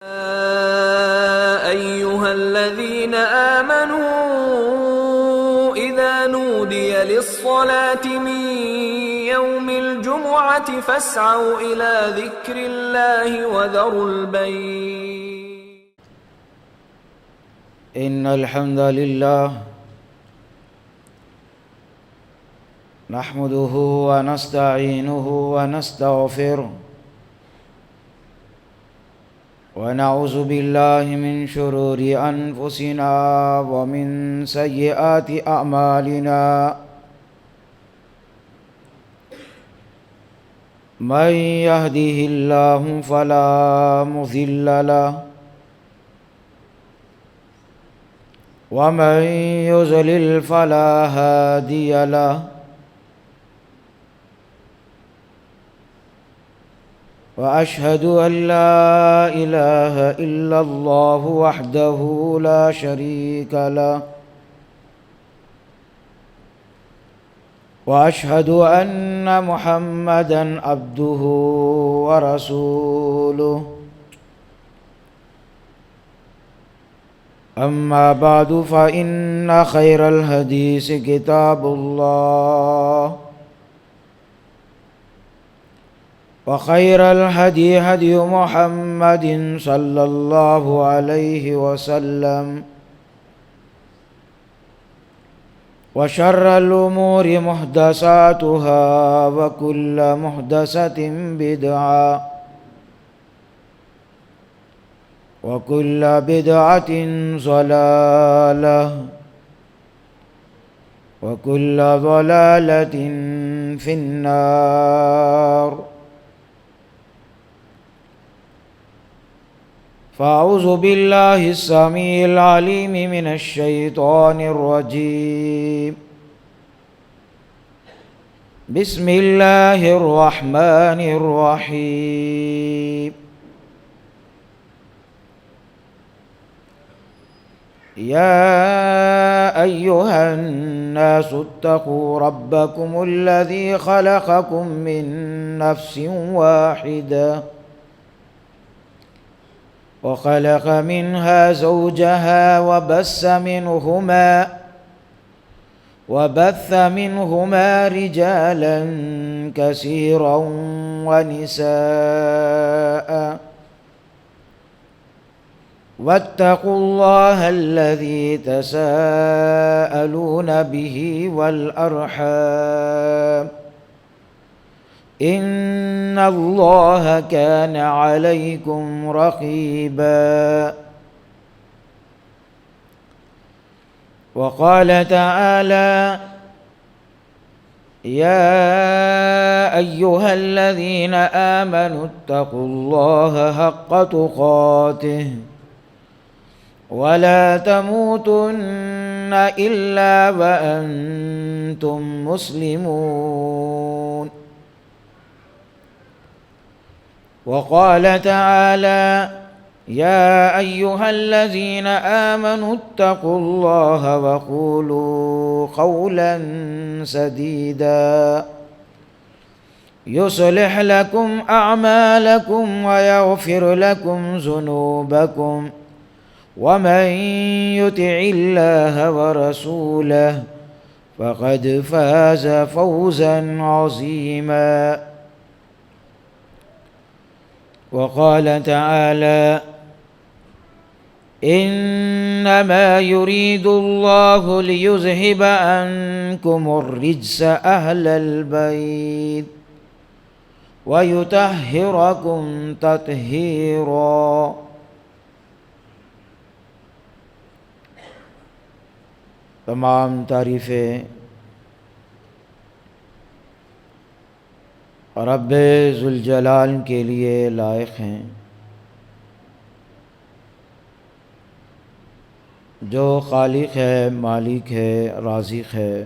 أيها الذين آمنوا إذا نودي للصلاة من يوم الجمعة فاسعوا إلى ذكر الله وذروا البيع. إن الحمد لله نحمده ونستعينه ونستغفره ونعوذ بالله من شرور أنفسنا ومن سيئات أعمالنا من يهده الله فلا مضل له ومن يضلل فلا هادي له وأشهد أن لا إله إلا الله وحده لا شريك له وأشهد أن محمدًا عبده ورسوله أما بعد فإن خير الحديث كتاب الله وخير الهدي هدي محمد صلى الله عليه وسلم وشر الأمور محدثاتها وكل محدثة بدعة وكل بدعة ضلالة وكل ضلالة في النار. فأعوذ بالله السميع العليم من الشيطان الرجيم. بسم الله الرحمن الرحيم. يا أيها الناس اتقوا ربكم الذي خلقكم من نفس واحدة وخلق منها زوجها وبث منهما رجالا كثيرا ونساء واتقوا الله الذي تساءلون به والأرحام إن الله كان عليكم رقيبا. وقال تعالى: يا أيها الذين آمنوا اتقوا الله حق تقاته ولا تموتن إلا وأنتم مسلمون. وقال تعالى: يا أيها الذين آمنوا اتقوا الله وقولوا قولا سديدا يصلح لكم أعمالكم ويغفر لكم ذنوبكم ومن يطع الله ورسوله فقد فاز فوزا عظيما. وقال تعالى: إنما يريد الله ليذهب عنكم الرجس أهل البيت ويطهركم تطهيرا. تمام تعریفیں رب ذوالجلال کے لیے لائق ہیں، جو خالق ہے، مالک ہے، رازق ہے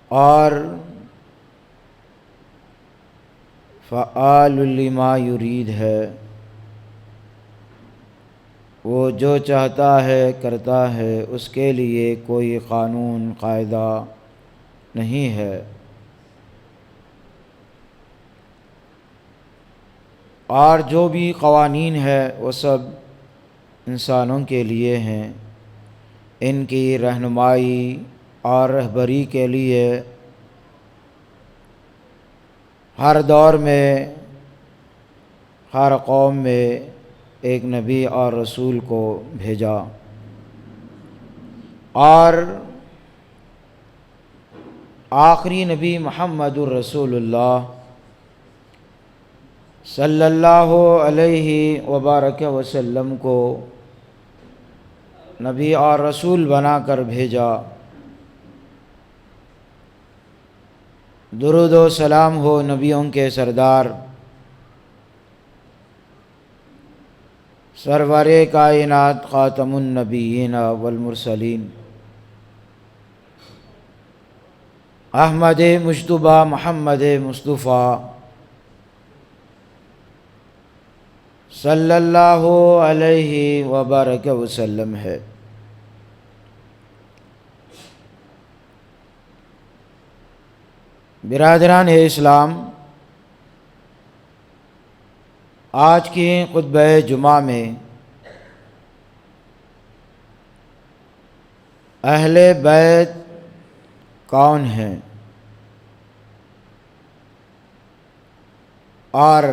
اور فعال لما یرید ہے۔ وہ جو چاہتا ہے کرتا ہے، اس کے لیے کوئی قانون قاعدہ نہیں ہے۔ اور جو بھی قوانین ہے وہ سب انسانوں کے لیے ہیں، ان کی رہنمائی اور رہبری کے لیے ہر دور میں ہر قوم میں ایک نبی اور رسول کو بھیجا، اور آخری نبی محمد الرسول اللہ صلی اللہ علیہ وبارک وسلم کو نبی اور رسول بنا کر بھیجا۔ درود و سلام ہو نبیوں کے سردار سرور کائنات خاتم النبیین والمرسلین احمد مجتبیٰ محمد مصطفیٰ صلی اللہ علیہ وبارک وسلم ہے۔ برادران اسلام، آج کی خطبہ جمعہ میں اہل بیت کون ہیں اور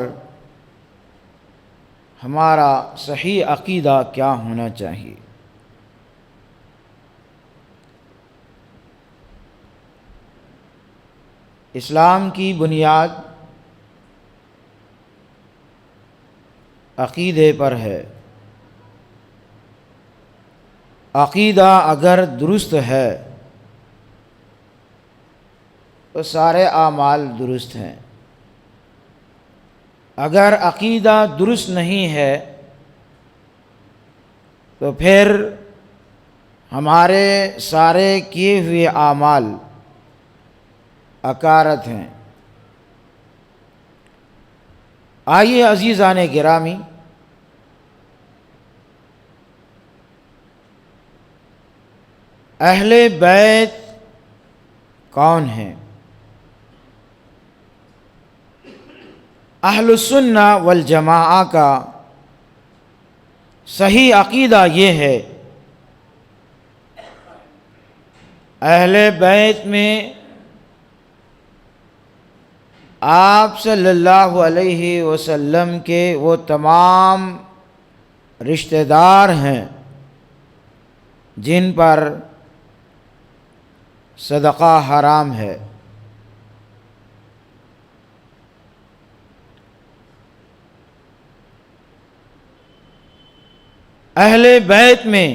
ہمارا صحیح عقیدہ کیا ہونا چاہیے۔ اسلام کی بنیاد عقیدے پر ہے۔ عقیدہ اگر درست ہے تو سارے اعمال درست ہیں، اگر عقیدہ درست نہیں ہے تو پھر ہمارے سارے کیے ہوئے اعمال عکارت ہیں۔ آئیے عزیزان گرامی، اہل بیت کون ہیں؟ اہل السنہ والجماعہ کا صحیح عقیدہ یہ ہے، اہل بیت میں آپ صلی اللہ علیہ وسلم کے وہ تمام رشتہ دار ہیں جن پر صدقہ حرام ہے۔ اہل بیت میں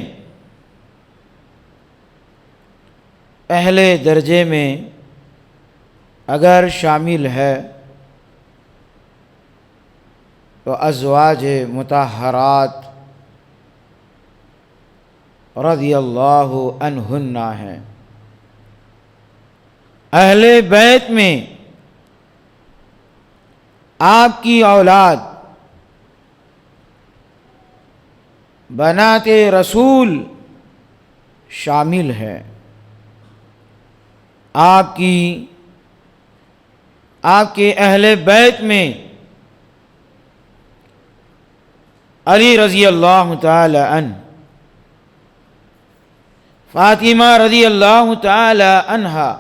پہلے درجے میں اگر شامل ہے تو ازواج مطہرات رضی اللہ عنہن ہیں۔ اہل بیت میں آپ کی اولاد بنات رسول شامل ہے۔ آپ کے اہل بیت میں علی رضی اللہ تعالی عنہ، فاطمہ رضی اللہ تعالی عنہا،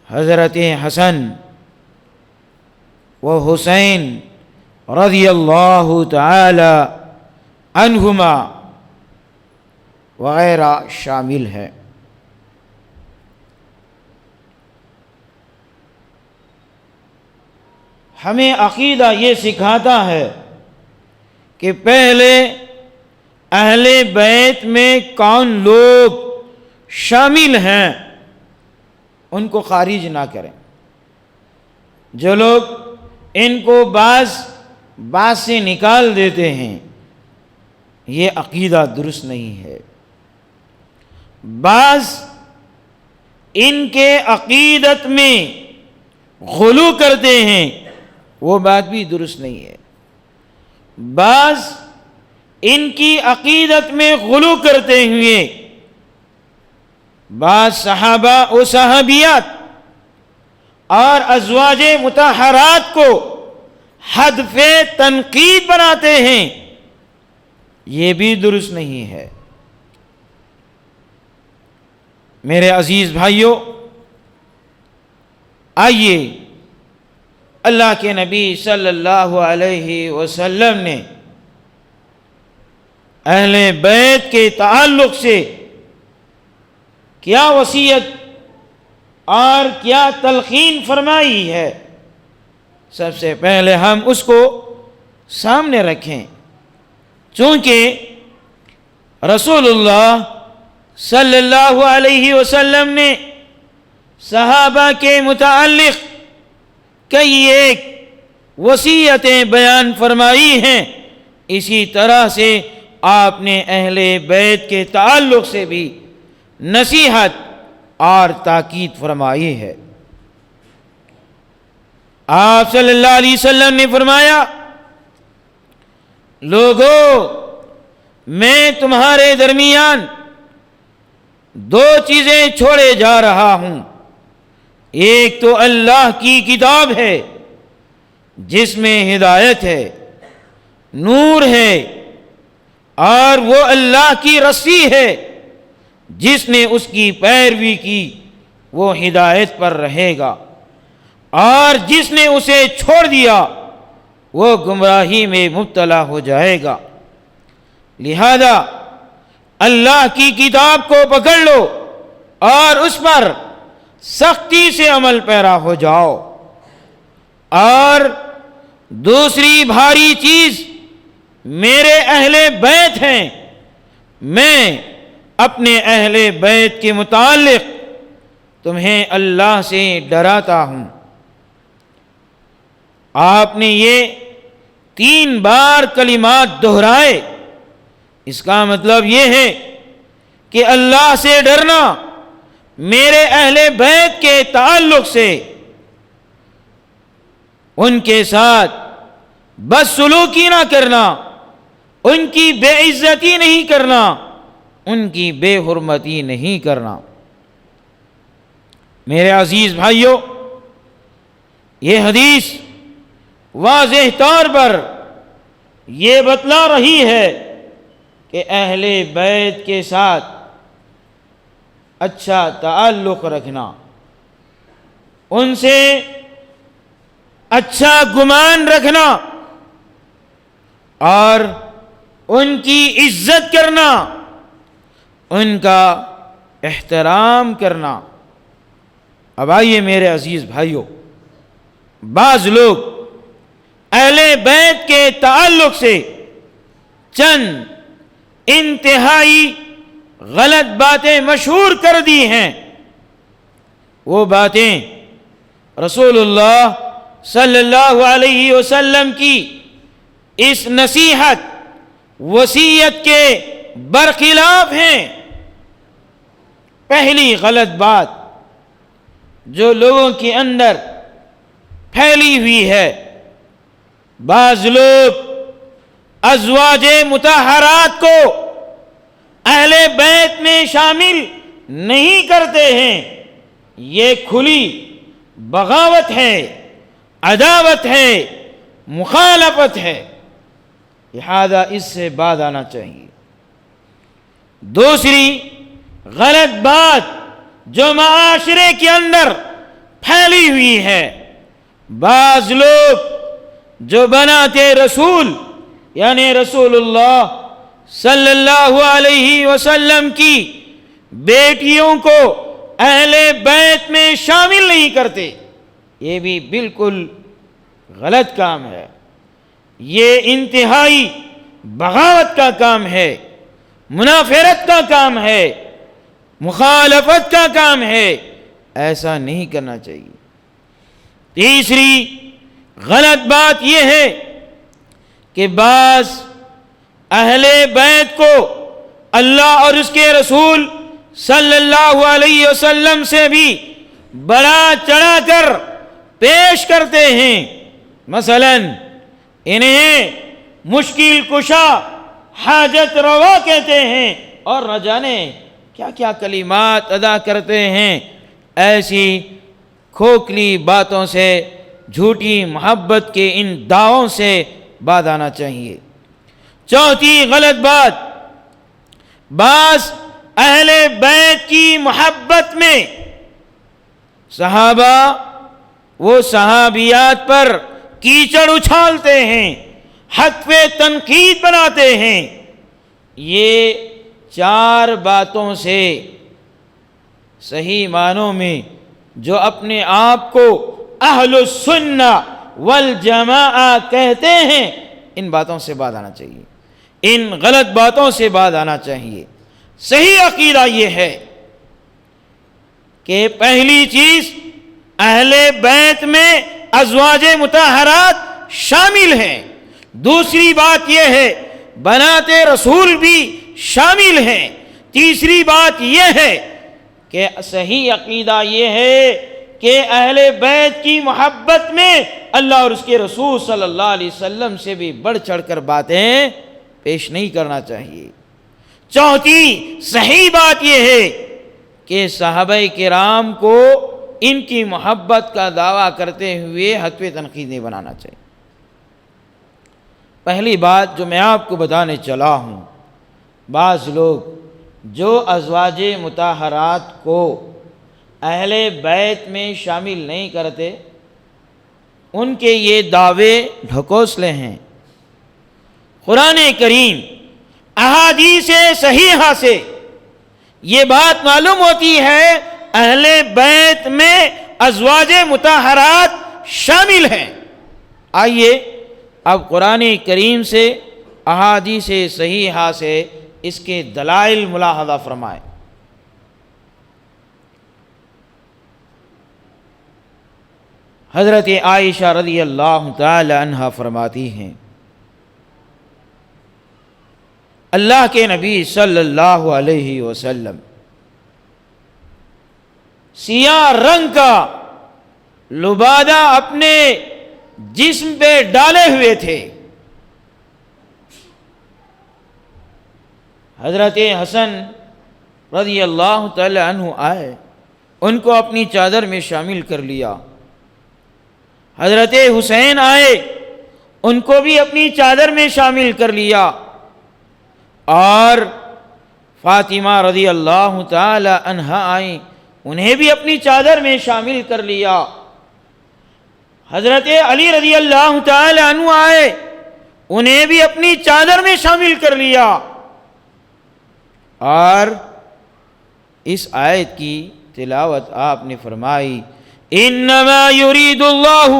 حضرت حسن و حسین رضی اللہ تعالی عنہما وغیرہ شامل ہے۔ ہمیں عقیدہ یہ سکھاتا ہے کہ پہلے اہل بیت میں کون لوگ شامل ہیں ان کو خارج نہ کریں۔ جو لوگ ان کو بعض سے نکال دیتے ہیں، یہ عقیدہ درست نہیں ہے۔ بعض ان کے عقیدت میں غلو کرتے ہیں، وہ بات بھی درست نہیں ہے۔ بعض ان کی عقیدت میں غلو کرتے ہوئے بعض صحابہ و صحابیات اور ازواج مطہرات کو ہدف تنقید بناتے ہیں، یہ بھی درست نہیں ہے۔ میرے عزیز بھائیوں، آئیے اللہ کے نبی صلی اللہ علیہ وسلم نے اہل بیت کے تعلق سے کیا وصیت اور کیا تلقین فرمائی ہے، سب سے پہلے ہم اس کو سامنے رکھیں، چونکہ رسول اللہ صلی اللہ علیہ وسلم نے صحابہ کے متعلق کئی ایک وصیتیں بیان فرمائی ہیں، اسی طرح سے آپ نے اہل بیت کے تعلق سے بھی نصیحت اور تاکید فرمائی ہے۔ آپ صلی اللہ علیہ وسلم نے فرمایا، لوگو، میں تمہارے درمیان دو چیزیں چھوڑے جا رہا ہوں، ایک تو اللہ کی کتاب ہے جس میں ہدایت ہے، نور ہے، اور وہ اللہ کی رسی ہے، جس نے اس کی پیروی کی وہ ہدایت پر رہے گا، اور جس نے اسے چھوڑ دیا وہ گمراہی میں مبتلا ہو جائے گا۔ لہذا اللہ کی کتاب کو پکڑ لو اور اس پر سختی سے عمل پیرا ہو جاؤ۔ اور دوسری بھاری چیز میرے اہل بیت ہیں، میں اپنے اہل بیت کے متعلق تمہیں اللہ سے ڈراتا ہوں۔ آپ نے یہ 3 بار کلمات دہرائے، اس کا مطلب یہ ہے کہ اللہ سے ڈرنا، میرے اہل بیت کے تعلق سے ان کے ساتھ بدسلوکی نہ کرنا، ان کی بے عزتی نہیں کرنا، ان کی بے حرمتی نہیں کرنا۔ میرے عزیز بھائیوں، یہ حدیث واضح طور پر یہ بتلا رہی ہے کہ اہل بیت کے ساتھ اچھا تعلق رکھنا، ان سے اچھا گمان رکھنا اور ان کی عزت کرنا، ان کا احترام کرنا۔ اب آئیے میرے عزیز بھائیوں، بعض لوگ اہل بیت کے تعلق سے چند انتہائی غلط باتیں مشہور کر دی ہیں۔ وہ باتیں رسول اللہ صلی اللہ علیہ وسلم کی اس نصیحت وصیت کے برخلاف ہیں۔ پہلی غلط بات جو لوگوں کے اندر پھیلی ہوئی ہے، بعض لوگ ازواج مطہرات کو اہل بیت میں شامل نہیں کرتے ہیں، یہ کھلی بغاوت ہے، عداوت ہے، مخالفت ہے، لہذا اس سے باز آنا چاہیے۔ دوسری غلط بات جو معاشرے کے اندر پھیلی ہوئی ہے، بعض لوگ جو بناتے رسول یعنی رسول اللہ صلی اللہ علیہ وسلم کی بیٹیوں کو اہل بیت میں شامل نہیں کرتے، یہ بھی بالکل غلط کام ہے، یہ انتہائی بغاوت کا کام ہے، منافرت کا کام ہے، مخالفت کا کام ہے، ایسا نہیں کرنا چاہیے۔ تیسری غلط بات یہ ہے کہ بعض اہل بیت کو اللہ اور اس کے رسول صلی اللہ علیہ وسلم سے بھی بڑا چڑھا کر پیش کرتے ہیں، مثلا انہیں مشکل کشا، حاجت روا کہتے ہیں، اور نہ جانے کیا کیا کلمات ادا کرتے ہیں۔ ایسی کھوکھلی باتوں سے جھوٹی محبت کے ان دعووں سے باز آنا چاہیے۔ چوتھی غلط بات، بعض اہل بیت کی محبت میں صحابہ وہ صحابیات پر کیچڑ اچھالتے ہیں، حق پہ تنقید بناتے ہیں۔ یہ 4 باتوں سے صحیح معنوں میں جو اپنے آپ کو اہل السنہ والجماعہ کہتے ہیں، ان باتوں سے باز آنا چاہیے، ان غلط باتوں سے باز آنا چاہیے۔ صحیح عقیدہ یہ ہے کہ پہلی چیز اہل بیت میں ازواج مطہرات شامل ہیں، دوسری بات یہ ہے بنات رسول بھی شامل ہیں، تیسری بات یہ ہے کہ صحیح عقیدہ یہ ہے کہ اہل بیت کی محبت میں اللہ اور اس کے رسول صلی اللہ علیہ وسلم سے بھی بڑھ چڑھ کر باتیں پیش نہیں کرنا چاہیے۔ چوتھی صحیح بات یہ ہے کہ صحابہ کرام کو ان کی محبت کا دعویٰ کرتے ہوئے حق پہ تنقید نہیں بنانا چاہیے۔ پہلی بات جو میں آپ کو بتانے چلا ہوں، بعض لوگ جو ازواج مطہرات کو اہل بیت میں شامل نہیں کرتے، ان کے یہ دعوے ڈھکوسلے ہیں۔ قرآن کریم احادیث صحیحہ سے یہ بات معلوم ہوتی ہے اہل بیت میں ازواج مطہرات شامل ہیں۔ آئیے اب قرآن کریم سے احادیث صحیحہ سے اس کے دلائل ملاحظہ فرمائیں۔ حضرت عائشہ رضی اللہ تعالی عنہا فرماتی ہیں، اللہ کے نبی صلی اللہ علیہ وسلم سیاہ رنگ کا لبادہ اپنے جسم پہ ڈالے ہوئے تھے۔ حضرت حسن رضی اللہ تعالی عنہ آئے، ان کو اپنی چادر میں شامل کر لیا۔ حضرت حسین آئے، ان کو بھی اپنی چادر میں شامل کر لیا، اور فاطمہ رضی اللہ تعالی عنہا آئیں، انہیں بھی اپنی چادر میں شامل کر لیا۔ حضرت علی رضی اللہ تعالی عنہ آئے، انہیں بھی اپنی چادر میں شامل کر لیا، اور اس آیت کی تلاوت آپ نے فرمائی، انما یرید اللہ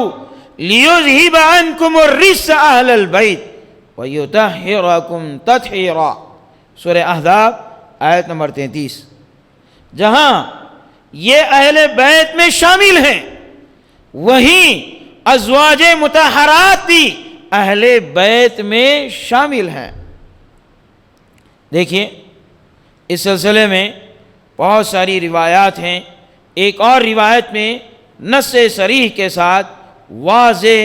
لیذہب عنکم الرجس اہل البیت ویطہرکم تطہیرا، سورہ احزاب آیت نمبر 33۔ جہاں یہ اہل بیت میں شامل ہیں، وہیں ازواج مطہرات بھی اہل بیت میں شامل ہیں۔ دیکھیے اس سلسلے میں بہت ساری روایات ہیں۔ ایک اور روایت میں نص صریح کے ساتھ واضح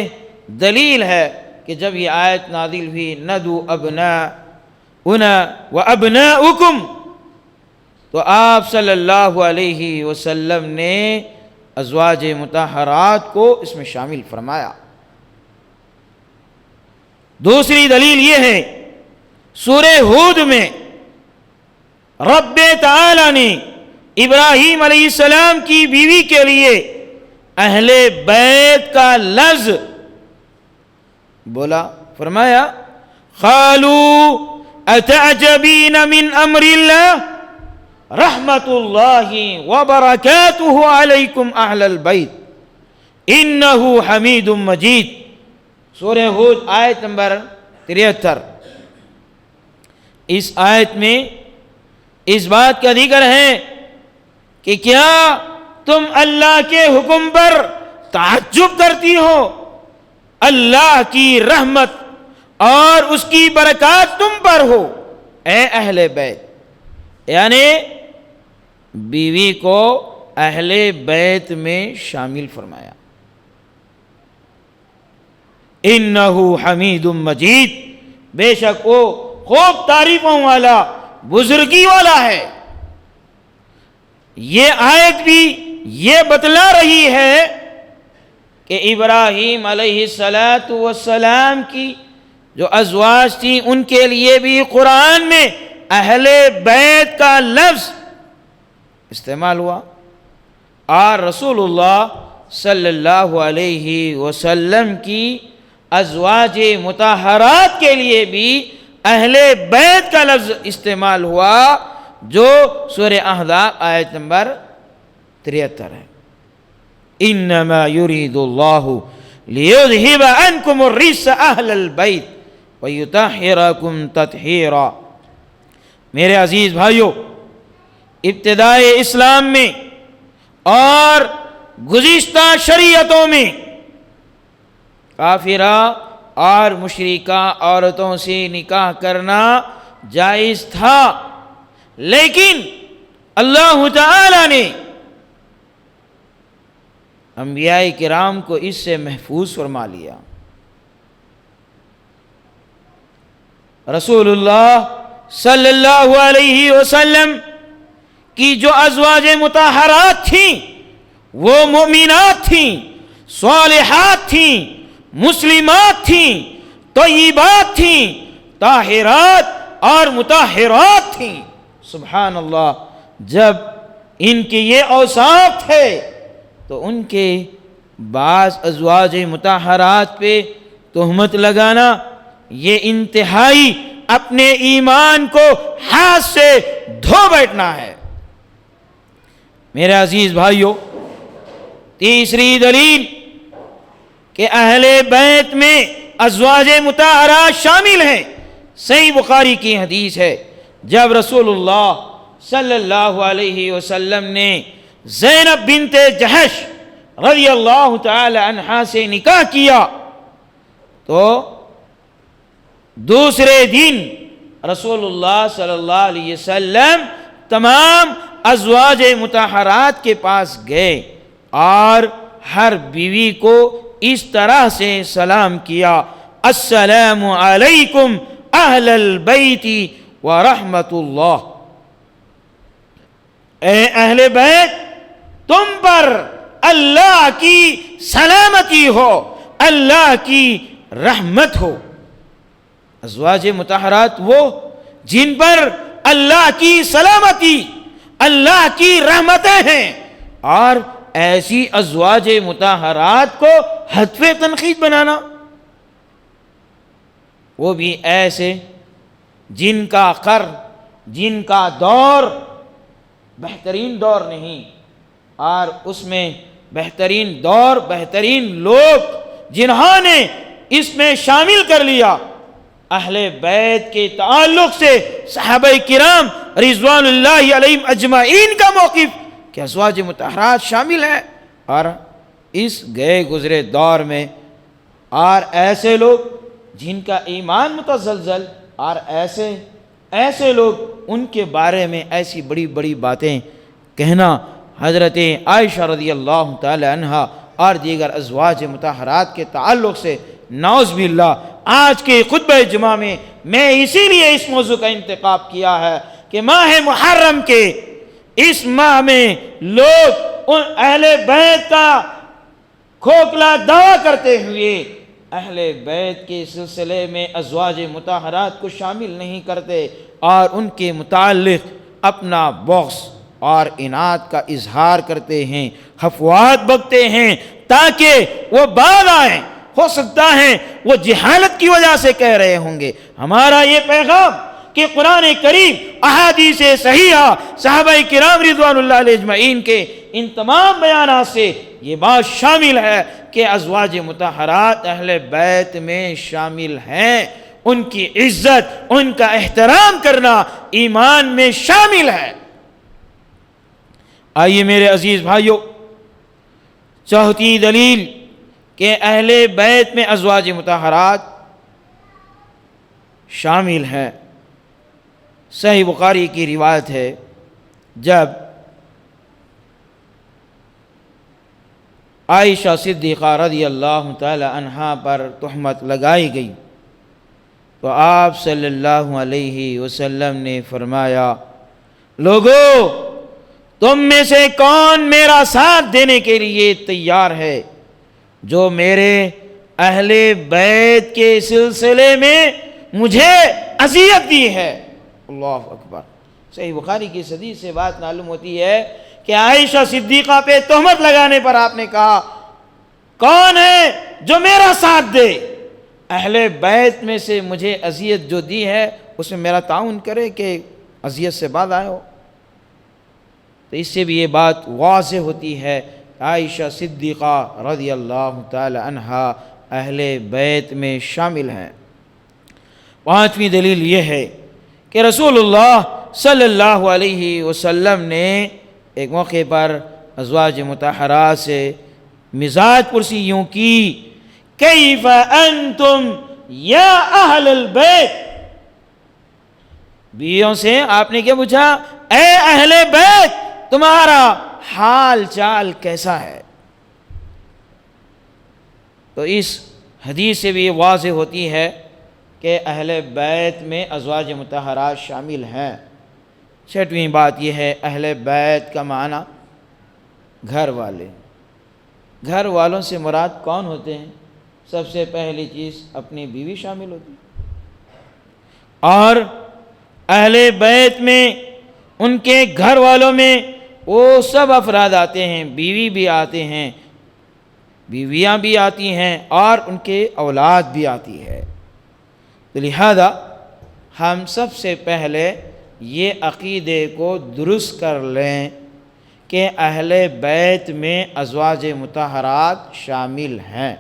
دلیل ہے کہ جب یہ آیت نازل ہوئی ندو ابناءنا و ابناؤکم، تو آپ صلی اللہ علیہ وسلم نے ازواج مطہرات کو اس میں شامل فرمایا۔ دوسری دلیل یہ ہے، سورہ ہود میں رب تعالی نے ابراہیم علیہ السلام کی بیوی کے لیے اہل بیت کا لفظ بولا، فرمایا قالوا اتعجبین من امر اللہ رحمت اللہ وبرکاتہ علیکم اہل البیت انہ حمید مجید، سورہ ہود آیت نمبر 73۔ اس آیت میں اس بات کا ذکر ہے کہ کیا تم اللہ کے حکم پر تعجب کرتی ہو؟ اللہ کی رحمت اور اس کی برکات تم پر ہو اے اہل بیت، یعنی بیوی کو اہل بیت میں شامل فرمایا۔ انہ حمید مجید، بے شک وہ خوب تعریفوں والا بزرگی والا ہے۔ یہ آیت بھی یہ بتلا رہی ہے کہ ابراہیم علیہ السلام کی جو ازواج تھیں ان کے لیے بھی قرآن میں اہل بیت کا لفظ استعمال ہوا، اور رسول اللہ صلی اللہ علیہ وسلم کی ازواج مطہرات کے لیے بھی اہل بیت کا لفظ استعمال ہوا، جو سورہ احزاب آیت نمبر 73 ہے۔ انما یرید اللہ لیذہب عنکم الرجس اہل البیت ویطہرکم تطہیرا۔ میرے عزیز بھائیو، ابتدائے اسلام میں اور گزشتہ شریعتوں میں کافرہ اور مشرکہ عورتوں سے نکاح کرنا جائز تھا، لیکن اللہ تعالی نے انبیاء کرام کو اس سے محفوظ فرما لیا۔ رسول اللہ صلی اللہ علیہ وسلم کی جو ازواج مطہرات تھیں وہ مومنات تھیں، صالحات تھیں، مسلمات تھیں، طیبات تھیں، طاہرات اور مطہرات تھیں۔ سبحان اللہ، جب ان کے یہ اوصاف تھے تو ان کے بعض ازواج مطہرات پہ تہمت لگانا یہ انتہائی اپنے ایمان کو ہاتھ سے دھو بیٹھنا ہے۔ میرے عزیز بھائیو، تیسری دلیل کہ اہل بیت میں ازواج مطہرات شامل ہیں، صحیح بخاری کی حدیث ہے، جب رسول اللہ صلی اللہ علیہ وسلم نے زینب بنت جحش رضی اللہ تعالی عنہا سے نکاح کیا تو دوسرے دن رسول اللہ صلی اللہ علیہ وسلم تمام ازواج مطہرات کے پاس گئے اور ہر بیوی کو اس طرح سے سلام کیا، السلام علیکم اہل البیت ورحمت اللہ۔ اے اہل بیت، تم پر اللہ کی سلامتی ہو، اللہ کی رحمت ہو۔ ازواج مطہرات وہ جن پر اللہ کی سلامتی، اللہ کی رحمتیں ہیں، اور ایسی ازواج مطہرات کو ہدف تنقید بنانا، وہ بھی ایسے جن کا قرن، جن کا دور بہترین دور نہیں، اور اس میں بہترین دور، بہترین لوگ جنہوں نے اس میں شامل کر لیا اہل بیت کے تعلق سے صحابہ کرام رضوان اللہ علیہم اجمعین کا موقف کہ ازواج مطہرات شامل ہے، اور اس گئے گزرے دور میں اور ایسے لوگ جن کا ایمان متزلزل، اور ایسے لوگ ان کے بارے میں ایسی بڑی بڑی باتیں کہنا، حضرت عائشہ رضی اللہ تعالی عنہا اور دیگر ازواج مطہرات کے تعلق سے نعوذ باللہ۔ آج کے خطبہ جمعہ میں اسی لیے اس موضوع کا انتخاب کیا ہے کہ ماہ محرم کے اس ماہ میں لوگ ان اہل بیت کا کھوکھلا دعویٰ کرتے ہوئے اہل بیت کے سلسلے میں ازواج مطہرات کو شامل نہیں کرتے، اور ان کے متعلق اپنا بغض اور عناد کا اظہار کرتے ہیں، خفوات بکتے ہیں تاکہ وہ باز آئیں۔ ہو سکتا ہے وہ جہالت کی وجہ سے کہہ رہے ہوں گے۔ ہمارا یہ پیغام کہ قرآن کریم، احادیث صحیحہ، صحابہ کرام رضوان اللہ علیہ اجمعین کے ان تمام بیانات سے یہ بات شامل ہے کہ ازواج مطہرات اہل بیت میں شامل ہیں، ان کی عزت، ان کا احترام کرنا ایمان میں شامل ہے۔ آئیے میرے عزیز بھائیو، چوتھی دلیل کہ اہل بیت میں ازواج مطہرات شامل ہیں، صحیح بخاری کی روایت ہے، جب عائشہ صدیقہ رضی اللہ تعالی عنہا پر تہمت لگائی گئی تو آپ صلی اللہ علیہ وسلم نے فرمایا، لوگو تم میں سے کون میرا ساتھ دینے کے لیے تیار ہے؟ جو میرے اہل بیت کے سلسلے میں مجھے اذیت دی ہے۔ اللہ اکبر۔ صحیح بخاری کی حدیث سے بات معلوم ہوتی ہے کہ عائشہ صدیقہ پہ تہمت لگانے پر آپ نے کہا کون ہے جو میرا ساتھ دے، اہل بیت میں سے مجھے اذیت جو دی ہے اس میں میرا تعاون کرے کہ اذیت سے باز آئے ہو۔ تو اس سے بھی یہ بات واضح ہوتی ہے عائشہ صدیقہ رضی اللہ تعالی عنہا اہل بیت میں شامل ہیں۔ پانچویں دلیل یہ ہے کہ رسول اللہ صلی اللہ علیہ وسلم نے ایک موقع پر ازواج مطہرات سے مزاج پرسی یوں کی، کیف انتم یا اہل البیت، بیویوں سے آپ نے کیا پوچھا؟ اے اہل بیت تمہارا حال چال کیسا ہے؟ تو اس حدیث سے بھی یہ واضح ہوتی ہے کہ اہل بیت میں ازواج مطہرات شامل ہیں۔ چھٹویں بات یہ ہے اہل بیت کا معنی گھر والے۔ گھر والوں سے مراد کون ہوتے ہیں؟ سب سے پہلی چیز اپنی بیوی شامل ہوتی ہے، اور اہل بیت میں ان کے گھر والوں میں وہ سب افراد آتے ہیں، بیوی بھی آتے ہیں، بیویاں بھی آتی ہیں، اور ان کے اولاد بھی آتی ہے۔ تو لہذا ہم سب سے پہلے یہ عقیدے کو درست کر لیں کہ اہل بیت میں ازواج مطہرات شامل ہیں۔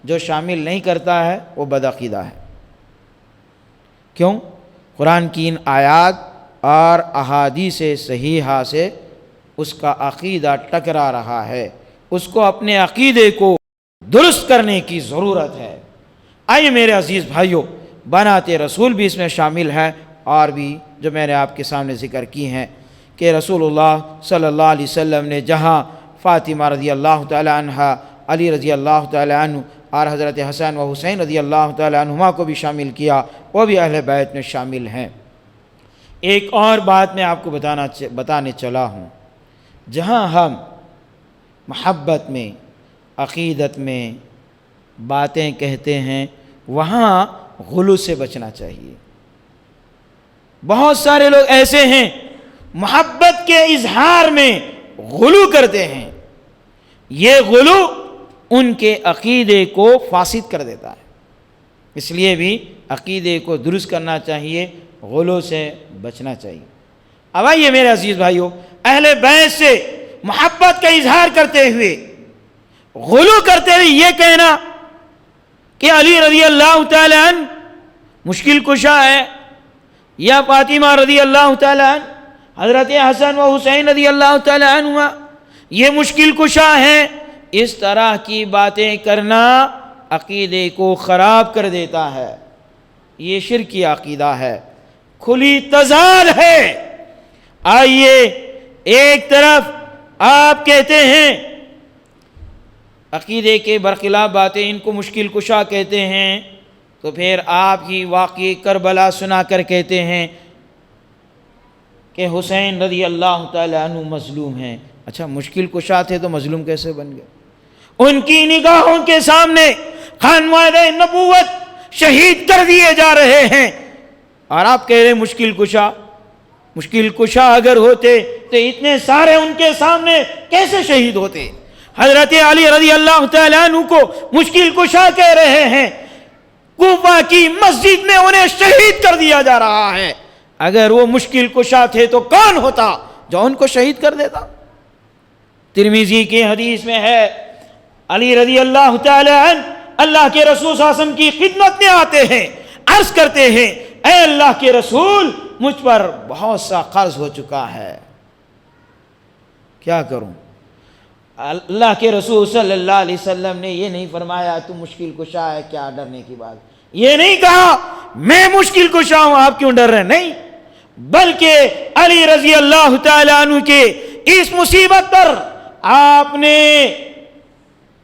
جو شامل نہیں کرتا ہے وہ بدعقیدہ ہے۔ کیوں؟ قرآن کی ان آیات اور احادیث صحیحہ سے اس کا عقیدہ ٹکرا رہا ہے، اس کو اپنے عقیدے کو درست کرنے کی ضرورت ہے۔ آئیے میرے عزیز بھائیوں، بنات رسول بھی اس میں شامل ہے، اور بھی جو میں نے آپ کے سامنے ذکر کی ہیں کہ رسول اللہ صلی اللہ علیہ وسلم نے جہاں فاطمہ رضی اللہ تعالی عنہ، علی رضی اللہ تعالی عنہ اور حضرت حسن و حسین رضی اللہ تعالی عنہما کو بھی شامل کیا، وہ بھی اہل بیت میں شامل ہیں۔ ایک اور بات میں آپ کو بتانے چلا ہوں، جہاں ہم محبت میں، عقیدت میں باتیں کہتے ہیں وہاں غلو سے بچنا چاہیے۔ بہت سارے لوگ ایسے ہیں محبت کے اظہار میں غلو کرتے ہیں، یہ غلو ان کے عقیدے کو فاسد کر دیتا ہے، اس لیے بھی عقیدے کو درست کرنا چاہیے، غلو سے بچنا چاہیے۔ اب آئیے میرے عزیز بھائیوں، اہل بیت سے محبت کا اظہار کرتے ہوئے غلو کرتے ہوئے یہ کہنا کہ علی رضی اللہ تعالی عنہ مشکل کشا ہے، یا فاطمہ رضی اللہ تعالی عنہ، حضرت حسن و حسین رضی اللہ تعالی عنہ یہ مشکل کشا ہیں، اس طرح کی باتیں کرنا عقیدے کو خراب کر دیتا ہے، یہ شرکی عقیدہ ہے، کھلی تضاد ہے۔ آئیے ایک طرف آپ کہتے ہیں عقیدے کے برخلاف باتیں ان کو مشکل کشا کہتے ہیں، تو پھر آپ ہی واقعی کربلا سنا کر کہتے ہیں کہ حسین رضی اللہ تعالی عنہ مظلوم ہیں۔ اچھا، مشکل کشا تھے تو مظلوم کیسے بن گئے؟ ان کی نگاہوں کے سامنے خانوادہ نبوت شہید کر دیے جا رہے ہیں، اور آپ کہہ رہے ہیں مشکل کشا۔ مشکل کشا اگر ہوتے تو اتنے سارے ان کے سامنے کیسے شہید ہوتے؟ حضرت علی رضی اللہ تعالی عنہ کو مشکل کشا کہہ رہے ہیں، کوفہ کی مسجد میں انہیں شہید کر دیا جا رہا ہے۔ اگر وہ مشکل کشا تھے تو کون ہوتا جو ان کو شہید کر دیتا؟ ترمذی کی حدیث میں ہے علی رضی اللہ تعالی عنہ اللہ کے رسول صلی اللہ علیہ وسلم کی خدمت میں آتے ہیں، عرض کرتے ہیں اے اللہ کے رسول مجھ پر بہت سا قرض ہو چکا ہے، کیا کروں؟ اللہ کے رسول صلی اللہ علیہ وسلم نے یہ نہیں فرمایا تو مشکل کشا ہے کیا ڈرنے کی بات، یہ نہیں کہا میں مشکل کشا ہوں آپ کیوں ڈر رہے، نہیں، بلکہ علی رضی اللہ تعالی عنہ کے اس مصیبت پر آپ نے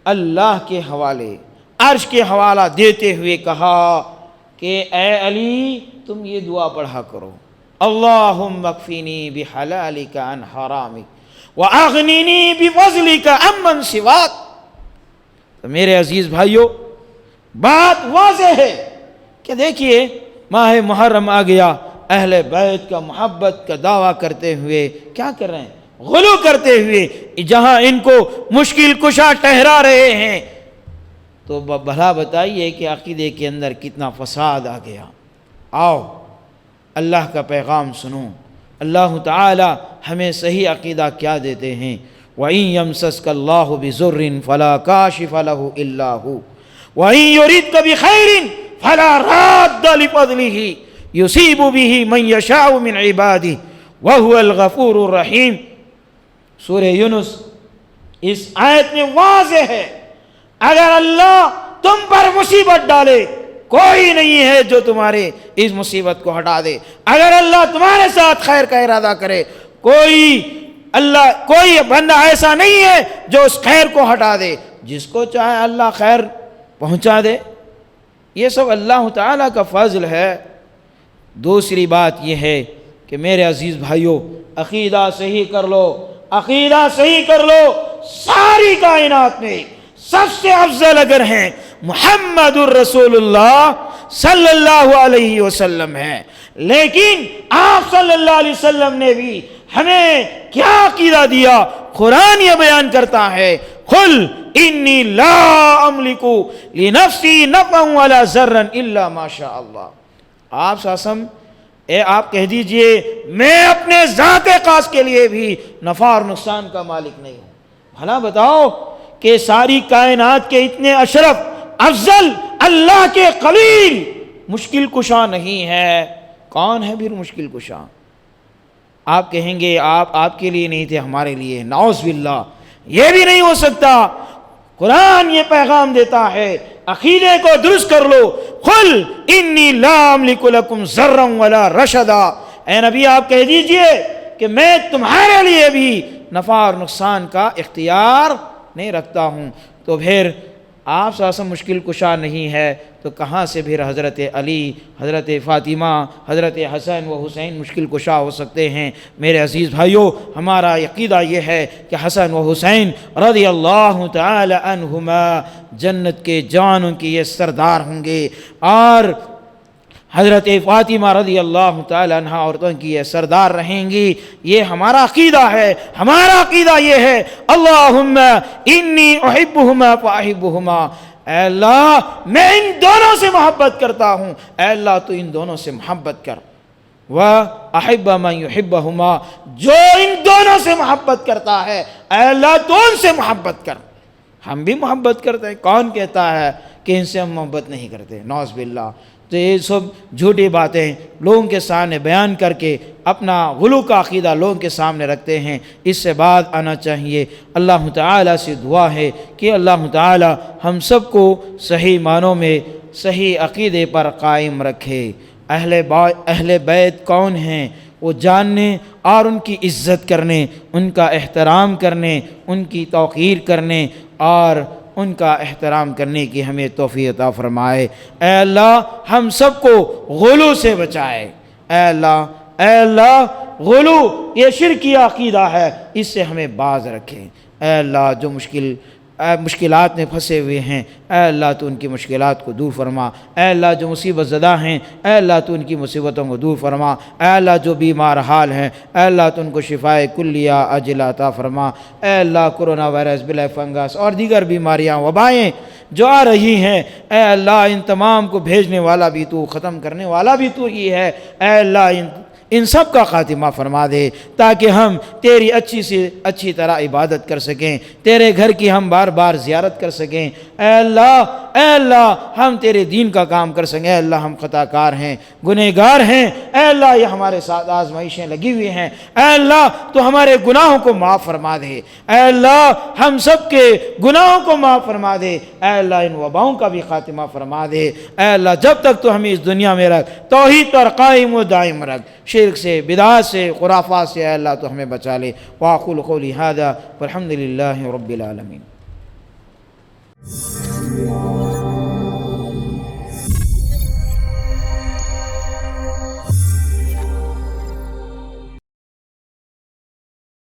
اللہ کے حوالے، عرش کے حوالہ دیتے ہوئے کہا کہ اے علی تم یہ دعا پڑھا کرو، اللہم اکفینی بحلالک عن حرامک وَأَغْنِنِي بِفَضْلِكَ عَمَّنْ سِوَاكَ، تو میرے عزیز بھائیوں، بات واضح ہے کہ دیکھیے ماہ محرم آ گیا، اہل بیت کا محبت کا دعویٰ کرتے ہوئے کیا کر رہے ہیں؟ غلو کرتے ہوئے جہاں ان کو مشکل کشا ٹھہرا رہے ہیں، تو بھلا بتائیے کہ عقیدے کے اندر کتنا فساد آ گیا۔ آؤ اللہ کا پیغام سنو، اللہ تعالی ہمیں صحیح عقیدہ کیا دیتے ہیں؟ وَإِن يَمْسَسْكَ اللَّهُ بِضُرٍّ فَلَا كَاشِفَ لَهُ إِلَّا هُوَ وَإِن يُرِدْكَ بِخَيْرٍ فَلَا رَادَّ لِفَضْلِهِ يُصِيبُ بِهِ مَن يَشَاءُ مِنْ عِبَادِهِ وَهُوَ الْغَفُورُ الرَّحِيمُ۔ سورہ یونس اس آیت میں واضح ہے، اگر اللہ تم پر مصیبت ڈالے کوئی نہیں ہے جو تمہارے اس مصیبت کو ہٹا دے۔ اگر اللہ تمہارے ساتھ خیر کا ارادہ کرے، کوئی بندہ ایسا نہیں ہے جو اس خیر کو ہٹا دے، جس کو چاہے اللہ خیر پہنچا دے۔ یہ سب اللہ تعالیٰ کا فضل ہے۔ دوسری بات یہ ہے کہ میرے عزیز بھائیوں، عقیدہ صحیح کر لو، عقیدہ صحیح کر لو۔ ساری کائنات میں سب سے افضل اگر ہیں محمد الرسول اللہ صلی اللہ علیہ وسلم ہے، لیکن آپ صلی اللہ علیہ وسلم نے بھی ہمیں کیا عقیدہ دیا؟ قرآن یہ بیان کرتا ہے، قل انی لا املک لنفسی نفعا ولا ضرا الا ما شاء اللہ۔ آپ ساسم آپ کہہ دیجئے میں اپنے ذات خاص کے لیے بھی نفع اور نقصان کا مالک نہیں ہوں۔ بھلا بتاؤ کہ ساری کائنات کے اتنے اشرف افضل اللہ کے قلیل مشکل کشا نہیں ہے، کون ہے پھر مشکل کشا؟ آپ کہیں گے آپ کے لیے نہیں تھے، ہمارے لیے، نعوذ باللہ، یہ بھی نہیں ہو سکتا۔ قرآن یہ پیغام دیتا ہے، عقیدے کو درست کر لو۔ قل انی لا املک لکم ضرا ولا رشدا، اے نبی آپ کہہ دیجئے کہ میں تمہارے لیے بھی نفع اور نقصان کا اختیار نہیں رکھتا ہوں۔ تو پھر آپ سے مشکل کشا نہیں ہے تو کہاں سے پھر حضرت علی، حضرت فاطمہ، حضرت حسن و حسین مشکل کشا ہو سکتے ہیں؟ میرے عزیز بھائیوں، ہمارا عقیدہ یہ ہے کہ حسن و حسین رضی اللہ تعالی عنہما جنت کے جانوں کی یہ سردار ہوں گے، اور حضرت فاطمہ رضی اللہ تعالی عنہ عورتوں کی یہ سردار رہیں گی۔ یہ ہمارا عقیدہ ہے۔ ہمارا عقیدہ یہ ہے، اللہم انی احبہما فاحبہما، اے اللہ میں ان دونوں سے محبت کرتا ہوں، اے اللہ تو ان دونوں سے محبت کر، وَأَحِبَّ مَن يُحِبَّهُمَا، جو ان دونوں سے محبت کرتا ہے اے اللہ تو ان سے محبت کر۔ ہم بھی محبت کرتے ہیں، کون کہتا ہے کہ ان سے ہم محبت نہیں کرتے؟ نعوذ باللہ۔ تو یہ سب جھوٹی باتیں لوگوں کے سامنے بیان کر کے اپنا غلو کا عقیدہ لوگوں کے سامنے رکھتے ہیں، اس سے بعد آنا چاہیے۔ اللہ تعالیٰ سے دعا ہے کہ اللہ تعالیٰ ہم سب کو صحیح معنوں میں صحیح عقیدے پر قائم رکھے۔ اہل بیت کون ہیں وہ جاننے اور ان کی عزت کرنے، ان کا احترام کرنے، ان کی توقیر کرنے اور ان کا احترام کرنے کی ہمیں توفیق عطا فرمائے۔ اے اللہ ہم سب کو غلو سے بچائے۔ اے اللہ غلو یہ شرکی عقیدہ ہے، اس سے ہمیں باز رکھے۔ اے اللہ جو مشکلات میں پھنسے ہوئے ہیں، اے اللہ تو ان کی مشکلات کو دور فرما۔ اے اللہ جو مصیبت زدہ ہیں، اے اللہ تو ان کی مصیبتوں کو دور فرما۔ اے اللہ جو بیمار حال ہیں، اے اللہ تو ان کو شفائے کلیہ عاجلہ عطا فرما۔ اے اللہ کرونا وائرس، بلے فنگس اور دیگر بیماریاں، وبائیں جو آ رہی ہیں، اے اللہ ان تمام کو بھیجنے والا بھی تو، ختم کرنے والا بھی تو ہی ہے۔ اے اللہ ان سب کا خاتمہ فرما دے تاکہ ہم تیری اچھی سے اچھی طرح عبادت کر سکیں، تیرے گھر کی ہم بار بار زیارت کر سکیں۔ اے اللہ ہم تیرے دین کا کام کر سکیں۔ اے اللہ ہم خطا کار ہیں، گنہگار ہیں۔ اے اللہ یہ ہمارے ساتھ آزمائشیں لگی ہوئی ہیں، اے اللہ تو ہمارے گناہوں کو معاف فرما دے۔ اے اللہ ہم سب کے گناہوں کو معاف فرما دے۔ اے اللہ ان وباؤں کا بھی خاتمہ فرما دے۔ اے اللہ جب تک تو ہمیں اس دنیا میں رکھ، توحید پر قائم و دائم رکھ، شرک سے، بدعات سے، خرافات سے اے اللہ تو ہمیں بچا لے۔ وأقول قولي هذا والحمد لله رب العالمين۔